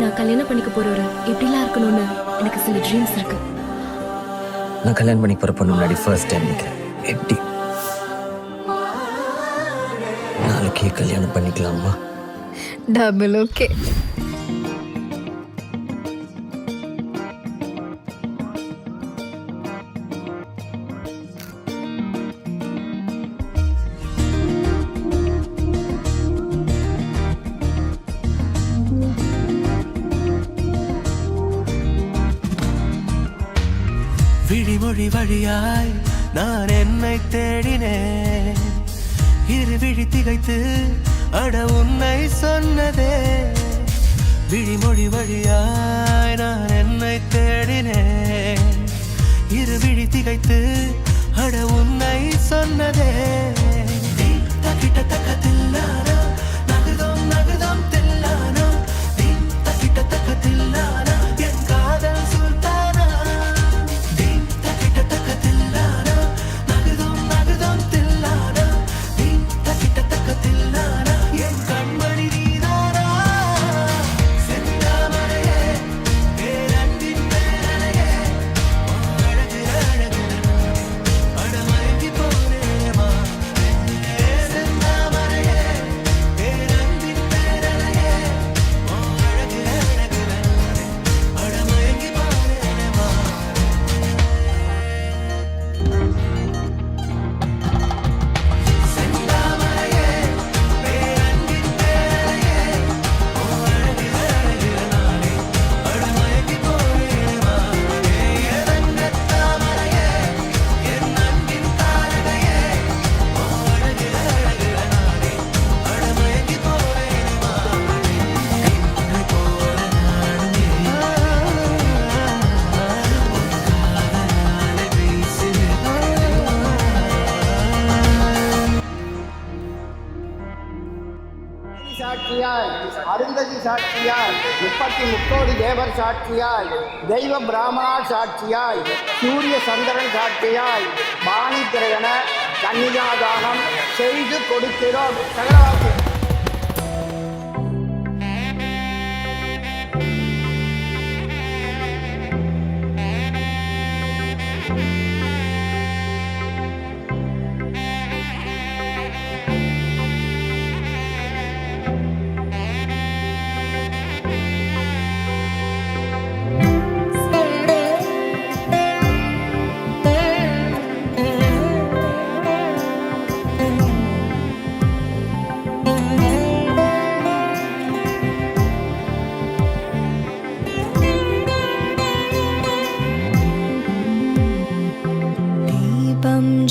நான் கல்யாணம் பண்ணிக்க போறவரு எப்படிலாம் இருக்கணும்னு எனக்கு சில ட்ரீம்ஸ் இருக்கு. நான் கல்யாணம் பண்ணி போற பொண்ணு முன்னாடி ஃபர்ஸ்ட் டைம் நிற்கிறேன். எப்படி நாளைக்கே கல்யாணம் பண்ணிக்கலாமா? Double okay. விழிமொழி வழியாய் நான் என்னை தேடினேன். இரு விழி திகைத்து அட உன்னை சொன்னதே. விழிமொழி வழியாய் நான் என்னை தேடினேன். இரு விழி திகைத்து அட உன்னை சொன்னதே. தக்கிட்ட தக்கத்தில்லானா நகுதம் நகுதம் தில்லானா. தக்கிட்ட தக்கத்தில்லானா என் காதல் சுல்தானா. சாட்சியாய் அருந்ததி சாட்சியாய் 33 தேவர் சாட்சியாய் தெய்வ பிராமணா சாட்சியாய் சூரிய சந்திரன் சாட்சியாய் பாணி கிரகண கன்னிகாதானம் செய்து கொடுக்கிறோம். சகலவாசி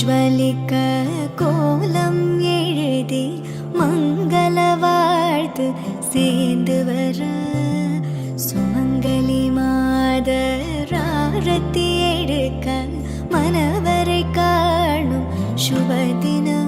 ஜ்வலிக்க கோலம் எழுதி மங்கள வாழ்த்து சேர்ந்து வர சுமங்கலி மாதராரத்தி எடுக்க மனவரை காணும் சுபதினம்.